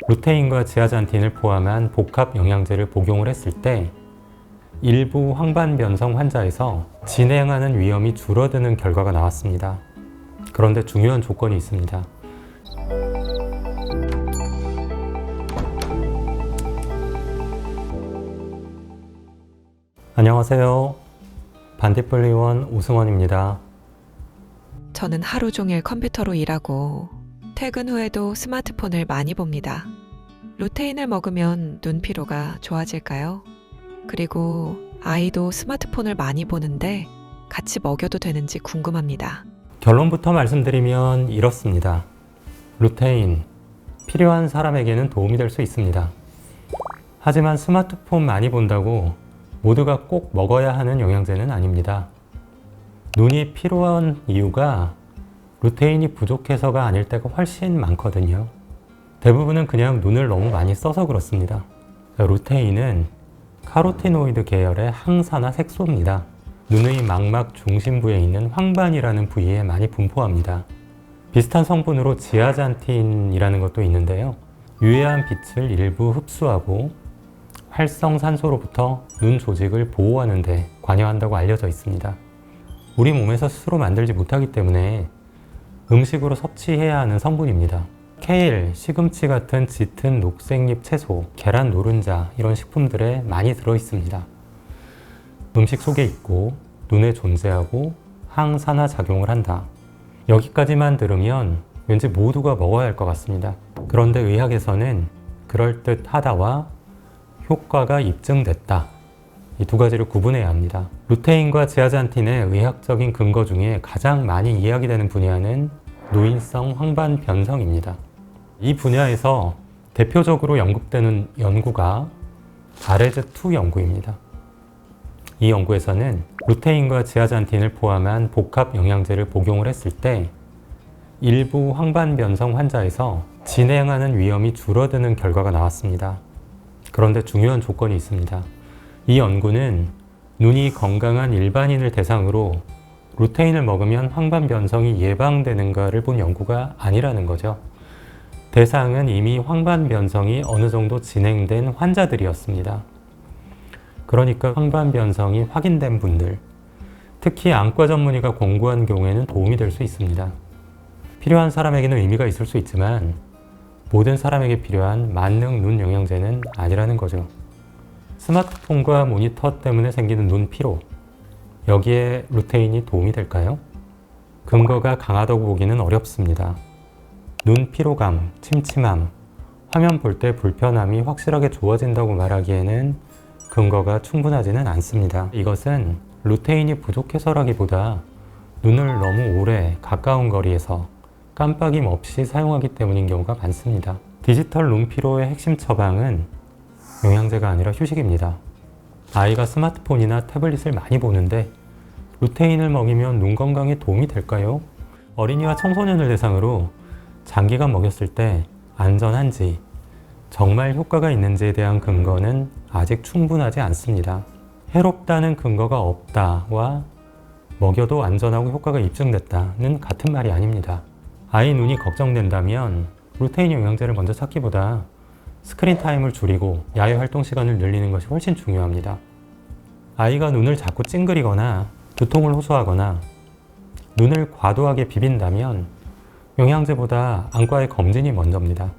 루테인과 지아잔틴을 포함한 복합 영양제를 복용을 했을 때 일부 황반변성 환자에서 진행하는 위험이 줄어드는 결과가 나왔습니다. 그런데 중요한 조건이 있습니다. 안녕하세요. 반딧불의원 오승원입니다. 저는 하루 종일 컴퓨터로 일하고 퇴근 후에도 스마트폰을 많이 봅니다. 루테인을 먹으면 눈 피로가 좋아질까요? 그리고 아이도 스마트폰을 많이 보는데 같이 먹여도 되는지 궁금합니다. 결론부터 말씀드리면 이렇습니다. 루테인, 필요한 사람에게는 도움이 될 수 있습니다. 하지만 스마트폰 많이 본다고 모두가 꼭 먹어야 하는 영양제는 아닙니다. 눈이 피로한 이유가 루테인이 부족해서가 아닐 때가 훨씬 많거든요. 대부분은 그냥 눈을 너무 많이 써서 그렇습니다. 루테인은 카로티노이드 계열의 항산화 색소입니다. 눈의 망막 중심부에 있는 황반이라는 부위에 많이 분포합니다. 비슷한 성분으로 지아잔틴이라는 것도 있는데요. 유해한 빛을 일부 흡수하고 활성산소로부터 눈 조직을 보호하는 데 관여한다고 알려져 있습니다. 우리 몸에서 스스로 만들지 못하기 때문에 음식으로 섭취해야 하는 성분입니다. 케일, 시금치 같은 짙은 녹색잎 채소, 계란 노른자 이런 식품들에 많이 들어있습니다. 음식 속에 있고 눈에 존재하고 항산화 작용을 한다. 여기까지만 들으면 왠지 모두가 먹어야 할 것 같습니다. 그런데 의학에서는 그럴듯하다와 효과가 입증됐다. 이 두 가지를 구분해야 합니다. 루테인과 지아잔틴의 의학적인 근거 중에 가장 많이 이야기되는 분야는 노인성 황반 변성입니다. 이 분야에서 대표적으로 언급되는 연구가 아레즈2 연구입니다. 이 연구에서는 루테인과 지아잔틴을 포함한 복합 영양제를 복용을 했을 때 일부 황반 변성 환자에서 진행하는 위험이 줄어드는 결과가 나왔습니다. 그런데 중요한 조건이 있습니다. 이 연구는 눈이 건강한 일반인을 대상으로 루테인을 먹으면 황반 변성이 예방되는가를 본 연구가 아니라는 거죠. 대상은 이미 황반 변성이 어느 정도 진행된 환자들이었습니다. 그러니까 황반 변성이 확인된 분들, 특히 안과 전문의가 권고한 경우에는 도움이 될 수 있습니다. 필요한 사람에게는 의미가 있을 수 있지만 모든 사람에게 필요한 만능 눈 영양제는 아니라는 거죠. 스마트폰과 모니터 때문에 생기는 눈 피로, 여기에 루테인이 도움이 될까요? 근거가 강하다고 보기는 어렵습니다. 눈 피로감, 침침함, 화면 볼 때 불편함이 확실하게 좋아진다고 말하기에는 근거가 충분하지는 않습니다. 이것은 루테인이 부족해서라기보다 눈을 너무 오래 가까운 거리에서 깜빡임 없이 사용하기 때문인 경우가 많습니다. 디지털 눈 피로의 핵심 처방은 영양제가 아니라 휴식입니다. 아이가 스마트폰이나 태블릿을 많이 보는데 루테인을 먹이면 눈 건강에 도움이 될까요? 어린이와 청소년을 대상으로 장기간 먹였을 때 안전한지, 정말 효과가 있는지에 대한 근거는 아직 충분하지 않습니다. 해롭다는 근거가 없다와 먹여도 안전하고 효과가 입증됐다는 같은 말이 아닙니다. 아이 눈이 걱정된다면 루테인 영양제를 먼저 찾기보다 스크린 타임을 줄이고 야외 활동 시간을 늘리는 것이 훨씬 중요합니다. 아이가 눈을 자꾸 찡그리거나 두통을 호소하거나 눈을 과도하게 비빈다면 영양제보다 안과의 검진이 먼저입니다.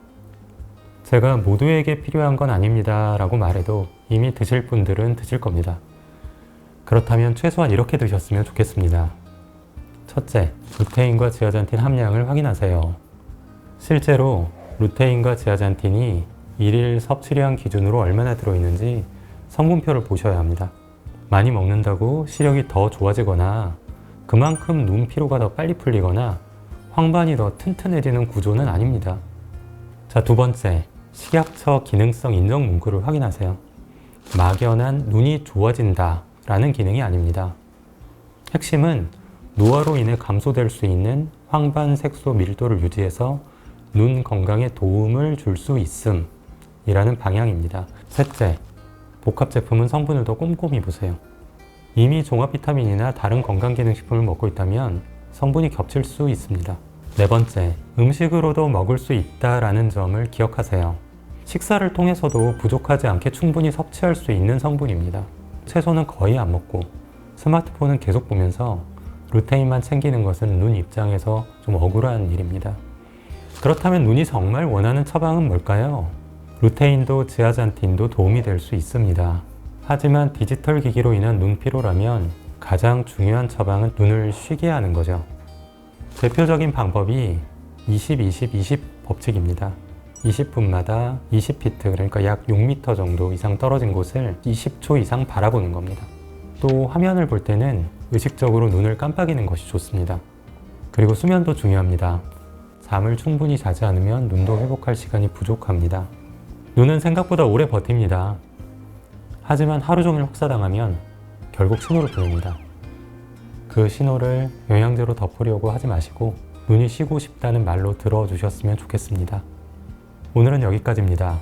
제가 모두에게 필요한 건 아닙니다 라고 말해도 이미 드실 분들은 드실 겁니다. 그렇다면 최소한 이렇게 드셨으면 좋겠습니다. 첫째, 루테인과 지아잔틴 함량을 확인하세요. 실제로 루테인과 지아잔틴이 일일 섭취량 기준으로 얼마나 들어있는지 성분표를 보셔야 합니다. 많이 먹는다고 시력이 더 좋아지거나 그만큼 눈 피로가 더 빨리 풀리거나 황반이 더 튼튼해지는 구조는 아닙니다. 자, 두 번째, 식약처 기능성 인정 문구를 확인하세요. 막연한 눈이 좋아진다 라는 기능이 아닙니다. 핵심은 노화로 인해 감소될 수 있는 황반 색소 밀도를 유지해서 눈 건강에 도움을 줄 수 있음 이라는 방향입니다. 셋째, 복합 제품은 성분을 더 꼼꼼히 보세요. 이미 종합 비타민이나 다른 건강기능식품을 먹고 있다면 성분이 겹칠 수 있습니다. 네 번째, 음식으로도 먹을 수 있다라는 점을 기억하세요. 식사를 통해서도 부족하지 않게 충분히 섭취할 수 있는 성분입니다. 채소는 거의 안 먹고 스마트폰은 계속 보면서 루테인만 챙기는 것은 눈 입장에서 좀 억울한 일입니다. 그렇다면 눈이 정말 원하는 처방은 뭘까요? 루테인도 지아잔틴도 도움이 될 수 있습니다. 하지만 디지털 기기로 인한 눈 피로라면 가장 중요한 처방은 눈을 쉬게 하는 거죠. 대표적인 방법이 20-20-20 법칙입니다. 20분마다 20피트, 그러니까 약 6m 정도 이상 떨어진 곳을 20초 이상 바라보는 겁니다. 또 화면을 볼 때는 의식적으로 눈을 깜빡이는 것이 좋습니다. 그리고 수면도 중요합니다. 잠을 충분히 자지 않으면 눈도 회복할 시간이 부족합니다. 눈은 생각보다 오래 버팁니다. 하지만 하루 종일 혹사당하면 결국 신호를 보냅니다. 그 신호를 영양제로 덮으려고 하지 마시고 눈이 쉬고 싶다는 말로 들어주셨으면 좋겠습니다. 오늘은 여기까지입니다.